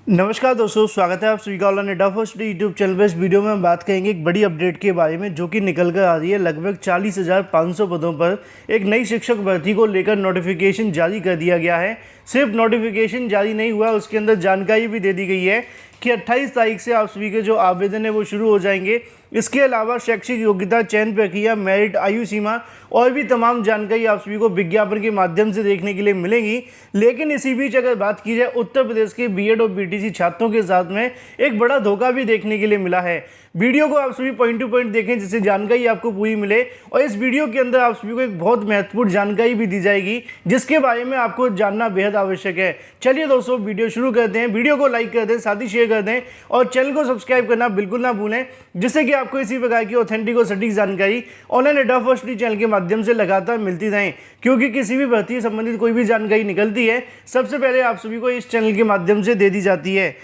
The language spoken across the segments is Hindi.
नमस्कार दोस्तों, स्वागत है आप सभी का ऑनलाइन अड्डा फर्स्ट यूट्यूब चैनल पर। इस वीडियो में हम बात करेंगे एक बड़ी अपडेट के बारे में जो कि निकल कर आ रही है। लगभग 40,500 पदों पर एक नई शिक्षक भर्ती को लेकर नोटिफिकेशन जारी कर दिया गया है। सिर्फ नोटिफिकेशन जारी नहीं हुआ, उसके अंदर जानकारी भी दे दी गई है कि 28 तारीख से आप सभी के जो आवेदन है वो शुरू हो जाएंगे। इसके अलावा शैक्षिक योग्यता, चयन प्रक्रिया, मेरिट, आयु सीमा और भी तमाम जानकारी आप सभी को विज्ञापन के माध्यम से देखने के लिए मिलेगी। लेकिन इसी बीच अगर बात की जाए उत्तर प्रदेश के बीएड और बीटीसी छात्रों के साथ में एक बड़ा धोखा भी देखने के लिए मिला है। वीडियो को आप सभी पॉइंट टू पॉइंट देखें जिससे जानकारी आपको पूरी मिले। और इस वीडियो के अंदर आप सभी को एक बहुत महत्वपूर्ण जानकारी भी दी जाएगी जिसके बारे में आपको जानना बेहद आवश्यक है। चलिए दोस्तों, वीडियो शुरू करते हैं। वीडियो को लाइक कर दें, साथ ही शेयर कर दें और चैनल को सब्सक्राइब करना बिल्कुल ना भूलें, जिससे कि आपको इसी प्रकार की ऑथेंटिक और सटीक जानकारी ऑनलाइन अड्डा फर्स्ट चैनल के माध्यम से लगातार मिलती रहें। क्योंकि किसी भी भर्ती संबंधित कोई भी जानकारी निकलती है सबसे पहले आप सभी को इस चैनल के माध्यम से दे दी जाती है।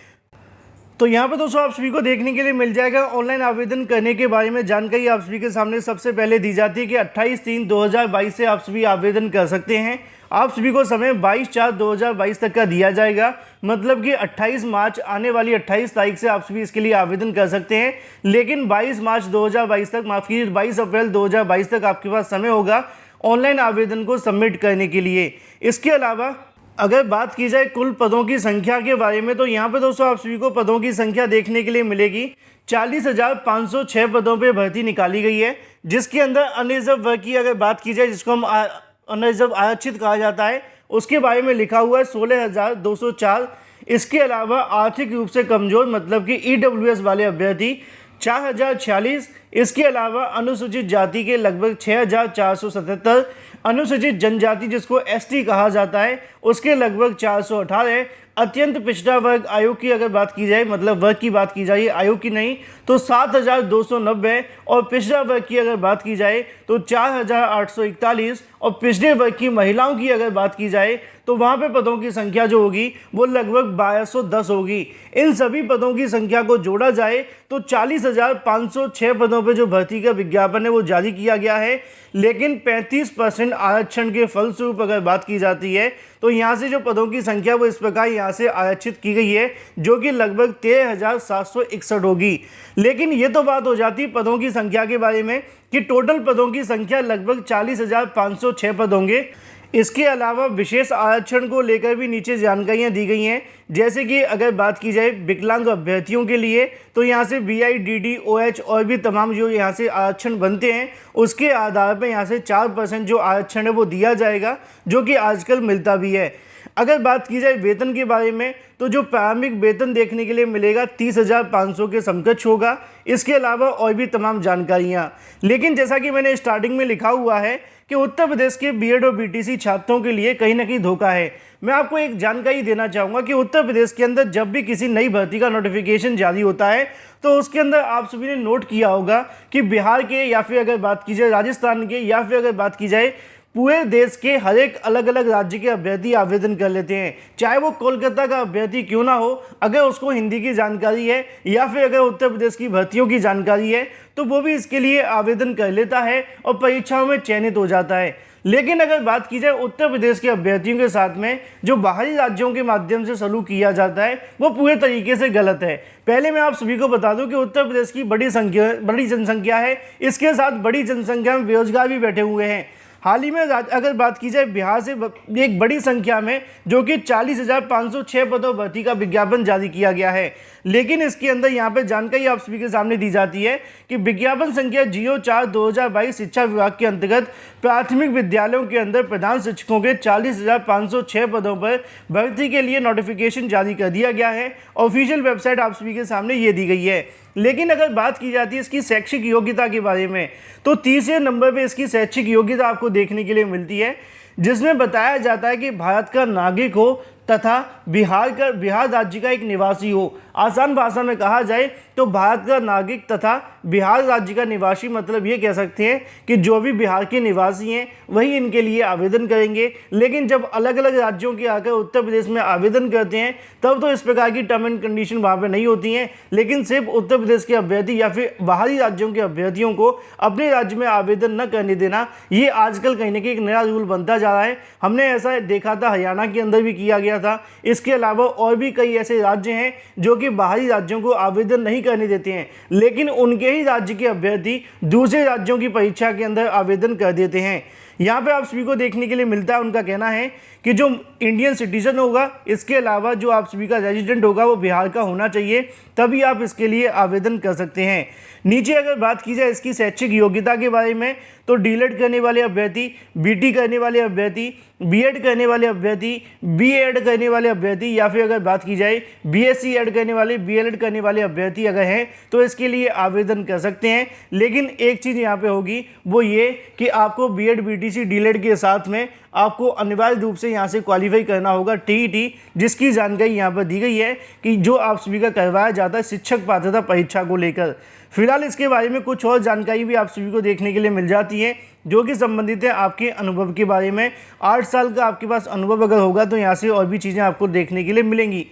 तो यहाँ पर दोस्तों आप सभी को देखने के लिए मिल जाएगा ऑनलाइन आवेदन करने के बारे में जानकारी आप सभी के सामने सबसे पहले दी जाती है कि 28/3/2022 से आप सभी आवेदन कर सकते हैं। आप सभी को समय 22/4/2022 तक का दिया जाएगा। मतलब कि 28 मार्च, आने वाली 28 तारीख से आप सभी इसके लिए आवेदन कर सकते हैं। लेकिन 22 मार्च 2022 तक, माफ़ कीजिए 22 अप्रैल 2022 तक आपके पास समय होगा ऑनलाइन आवेदन को सबमिट करने के लिए। इसके अलावा अगर बात की जाए कुल पदों की संख्या के बारे में, तो यहाँ पे दोस्तों आप सभी को पदों की संख्या देखने के लिए मिलेगी। 40,506 पदों पे भर्ती निकाली गई है, जिसके अंदर अनरिजर्व वर्ग की अगर बात की जाए, जिसको हम अनरिजर्व आरक्षित कहा जाता है, उसके बारे में लिखा हुआ है 16,204। इसके अलावा आर्थिक रूप से कमजोर मतलब कि ईडब्ल्यूएस वाले अभ्यर्थी 4,046। इसके अलावा अनुसूचित जाति के लगभग 6,477, अनुसूचित जनजाति जिसको एसटी कहा जाता है उसके लगभग 418। अत्यंत पिछड़ा वर्ग आयोग की अगर बात की जाए, मतलब वर्ग की बात की जाए, आयोग की नहीं, तो 7,290। और पिछड़ा वर्ग की अगर बात की जाए तो 4,841। और पिछड़े वर्ग की महिलाओं की अगर बात की जाए तो वहाँ पे पदों की संख्या जो होगी वो लगभग 1,210 होगी। इन सभी पदों की संख्या को जोड़ा जाए तो 40,506 पदों पे जो भर्ती का विज्ञापन है वो जारी किया गया है। लेकिन 35% आरक्षण के फलस्वरूप अगर बात की जाती है तो यहाँ से जो पदों की संख्या वो इस प्रकार यहाँ से आरक्षित की गई है, जो कि लगभग 13,761 होगी। लेकिन ये तो बात हो जाती पदों की संख्या के बारे में कि टोटल पदों की संख्या लगभग 40,506 पद होंगे। इसके अलावा विशेष आरक्षण को लेकर भी नीचे जानकारियां दी गई हैं। जैसे कि अगर बात की जाए विकलांग अभ्यर्थियों के लिए, तो यहाँ से BI, DD, OH और भी तमाम जो यहाँ से आरक्षण बनते हैं उसके आधार पर यहाँ से 4% जो आरक्षण है वो दिया जाएगा, जो कि आजकल मिलता भी है। अगर बात की जाए वेतन के बारे में, तो जो प्रारंभिक वेतन देखने के लिए मिलेगा 30,500 के समकक्ष होगा। इसके अलावा और भी तमाम जानकारियां। लेकिन जैसा कि मैंने स्टार्टिंग में लिखा हुआ है कि उत्तर प्रदेश के बीएड और बीटीसी छात्रों के लिए कहीं ना कहीं धोखा है। मैं आपको एक जानकारी देना चाहूँगा कि उत्तर प्रदेश के अंदर जब भी किसी नई भर्ती का नोटिफिकेशन जारी होता है तो उसके अंदर आप सभी ने नोट किया होगा कि बिहार के, या फिर अगर बात की जाए राजस्थान के, या फिर अगर बात की जाए पूरे देश के हर एक अलग अलग राज्य के अभ्यर्थी आवेदन कर लेते हैं। चाहे वो कोलकाता का अभ्यर्थी क्यों ना हो, अगर उसको हिंदी की जानकारी है या फिर अगर उत्तर प्रदेश की भर्तियों की जानकारी है तो वो भी इसके लिए आवेदन कर लेता है और परीक्षाओं में चयनित हो जाता है। लेकिन अगर बात की जाए उत्तर प्रदेश के अभ्यर्थियों के साथ में जो बाहरी राज्यों के माध्यम से सलूक किया जाता है वो पूरे तरीके से गलत है। पहले मैं आप सभी को बता दूं कि उत्तर प्रदेश की बड़ी जनसंख्या है, इसके साथ बड़ी जनसंख्या में बेरोजगार भी बैठे हुए हैं। हाल ही में अगर बात की जाए बिहार से एक बड़ी संख्या में जो कि 40,506 पदों भर्ती का विज्ञापन जारी किया गया है। लेकिन इसके अंदर यहाँ पे जानकारी आप सभी के सामने दी जाती है कि विज्ञापन संख्या 04/2022 शिक्षा विभाग के अंतर्गत प्राथमिक विद्यालयों के अंदर प्रधान शिक्षकों के 40,506 पदों पर भर्ती के लिए नोटिफिकेशन जारी कर दिया गया है। ऑफिशियल वेबसाइट आप सभी के सामने ये दी गई है। लेकिन अगर बात की जाती है इसकी शैक्षिक योग्यता के बारे में, तो 30वें नंबर पे इसकी शैक्षिक योग्यता आपको देखने के लिए मिलती है, जिसमें बताया जाता है कि भारत का नागरिक हो तथा बिहार राज्य का एक निवासी हो। आसान भाषा में कहा जाए तो भारत का नागरिक तथा बिहार राज्य का निवासी, मतलब ये कह सकते हैं कि जो भी बिहार के निवासी हैं वही इनके लिए आवेदन करेंगे। लेकिन जब अलग अलग राज्यों के आकर उत्तर प्रदेश में आवेदन करते हैं तब तो इस प्रकार की टर्म एंड कंडीशन वहाँ पर नहीं होती हैं, लेकिन सिर्फ उत्तर प्रदेश के अभ्यर्थी या फिर बाहरी राज्यों के अभ्यर्थियों को अपने राज्य में आवेदन न करने देना, ये आजकल कहीं ना कहीं एक नया रूल बनता जा रहा है। हमने ऐसा देखा था, हरियाणा के अंदर भी किया गया था। इसके अलावा और भी कई ऐसे राज्य हैं जो कि बाहरी राज्यों को आवेदन नहीं करने देते हैं, लेकिन उनके ही राज्य के अभ्यर्थी दूसरे राज्यों की परीक्षा के अंदर आवेदन कर देते हैं। यहाँ पे आप सभी को देखने के लिए मिलता है, उनका कहना है कि जो इंडियन सिटीजन होगा, इसके अलावा जो आप सभी का रेजिडेंट होगा वो बिहार का होना चाहिए, तभी आप इसके लिए आवेदन कर सकते हैं। नीचे अगर बात की जाए इसकी शैक्षिक योग्यता के बारे में, तो डीएलएड करने वाले अभ्यर्थी, बीटी करने वाले अभ्यर्थी, बीएड करने वाले अभ्यर्थी, बीएड करने वाले अभ्यर्थी, या फिर अगर बात की जाए बीएससी एड करने वाले, बीएलएड करने वाले अभ्यर्थी अगर हैं तो इसके लिए आवेदन कर सकते हैं। लेकिन एक चीज़ यहाँ पे होगी, वो ये कि आपको बीएड, बीटीसी, डीएलएड के साथ में आपको अनिवार्य रूप से यहाँ से क्वालिफाई करना होगा टीईटी, जिसकी जानकारी यहाँ पर दी गई है कि जो आप सभी का करवाया जाता है शिक्षक पात्रता परीक्षा को लेकर। फिलहाल इसके बारे में कुछ और जानकारी भी आप सभी को देखने के लिए मिल जाती है जो कि संबंधित है आपके अनुभव के बारे में। 8 साल का आपके पास अनुभव अगर होगा तो यहाँ से और भी चीज़ें आपको देखने के लिए मिलेंगी।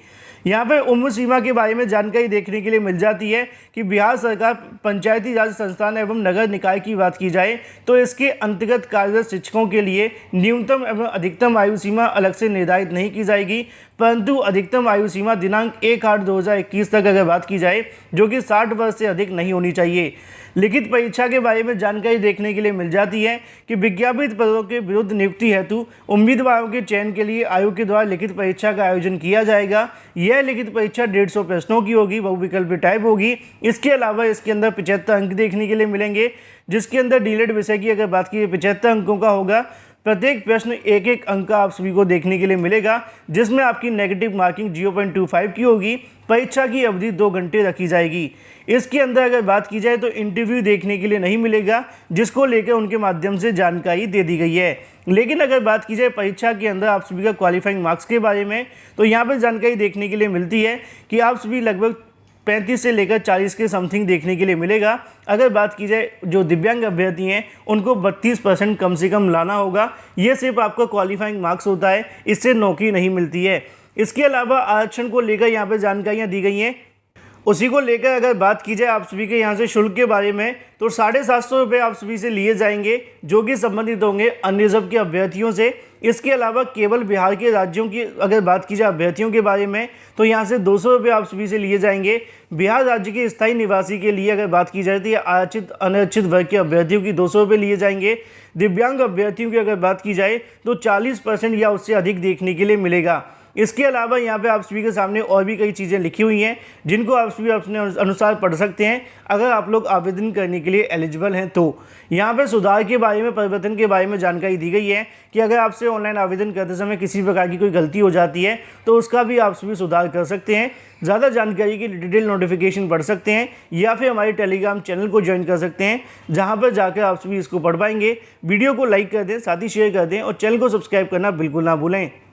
यहाँ पर उम्र सीमा के बारे में जानकारी देखने के लिए मिल जाती है कि बिहार सरकार पंचायती राज संस्थान एवं नगर निकाय की बात की जाए तो इसके अंतर्गत कार्यरत शिक्षकों के लिए न्यूनतम एवं अधिकतम आयु सीमा अलग से निर्धारित नहीं की जाएगी, परंतु अधिकतम आयु सीमा दिनांक 1/8/2021 तक अगर बात की जाए जो कि 60 वर्ष से अधिक नहीं होनी चाहिए। लिखित परीक्षा के बारे में जानकारी देखने के लिए मिल जाती है कि विज्ञापित पदों के विरुद्ध नियुक्ति हेतु उम्मीदवारों के चयन के लिए आयोग के द्वारा लिखित परीक्षा का आयोजन किया जाएगा। यह लिखित परीक्षा 150 प्रश्नों की होगी, बहुविकल्पीय टाइप होगी। इसके अलावा इसके अंदर 75 अंक देखने के लिए मिलेंगे, जिसके अंदर डीएलएड विषय की अगर बात की 75 अंकों का होगा। प्रत्येक प्रश्न 1-1 अंक का आप सभी को देखने के लिए मिलेगा, जिसमें आपकी नेगेटिव मार्किंग 0.25 की होगी। परीक्षा की अवधि 2 घंटे रखी जाएगी। इसके अंदर अगर बात की जाए तो इंटरव्यू देखने के लिए नहीं मिलेगा, जिसको लेकर उनके माध्यम से जानकारी दे दी गई है। लेकिन अगर बात की जाए परीक्षा के अंदर आप सभी का क्वालिफाइंग मार्क्स के बारे में, तो यहाँ पर जानकारी देखने के लिए मिलती है कि आप सभी लगभग 35 से लेकर 40 के समथिंग देखने के लिए मिलेगा। अगर बात की जाए जो दिव्यांग अभ्यर्थी हैं उनको 32% कम से कम लाना होगा। ये सिर्फ आपका क्वालिफाइंग मार्क्स होता है, इससे नौकरी नहीं मिलती है। इसके अलावा आरक्षण को लेकर यहाँ पर जानकारियाँ दी गई हैं। उसी को लेकर अगर बात की जाए आप सभी के यहाँ से शुल्क के बारे में, तो 750 रुपये आप सभी से लिए जाएंगे जो कि संबंधित होंगे अनरिजर्व के अभ्यर्थियों से। इसके अलावा केवल बिहार के राज्यों की अगर बात की जाए अभ्यर्थियों के बारे में, तो यहाँ से 200 रुपये आप सभी से लिए जाएंगे। बिहार राज्य के स्थायी निवासी के लिए अगर बात की जाए तो आरक्षित अनारक्षित वर्ग के अभ्यर्थियों की 200 रुपये लिए जाएंगे। दिव्यांग अभ्यर्थियों की अगर बात की जाए तो 40% या उससे अधिक देखने के लिए मिलेगा। इसके अलावा यहाँ पे आप सभी के सामने और भी कई चीज़ें लिखी हुई हैं जिनको आप सभी अपने अनुसार पढ़ सकते हैं अगर आप लोग आवेदन करने के लिए एलिजिबल हैं। तो यहाँ पे सुधार के बारे में, परिवर्तन के बारे में जानकारी दी गई है कि अगर आपसे ऑनलाइन आवेदन करते समय किसी प्रकार की कोई गलती हो जाती है तो उसका भी आप सभी सुधार कर सकते हैं। ज़्यादा जानकारी के लिए डिटेल नोटिफिकेशन पढ़ सकते हैं या फिर हमारे टेलीग्राम चैनल को ज्वाइन कर सकते हैं, जहाँ पर जाकर आप सभी इसको पढ़ पाएंगे। वीडियो को लाइक कर दें, साथ ही शेयर कर दें और चैनल को सब्सक्राइब करना बिल्कुल ना भूलें।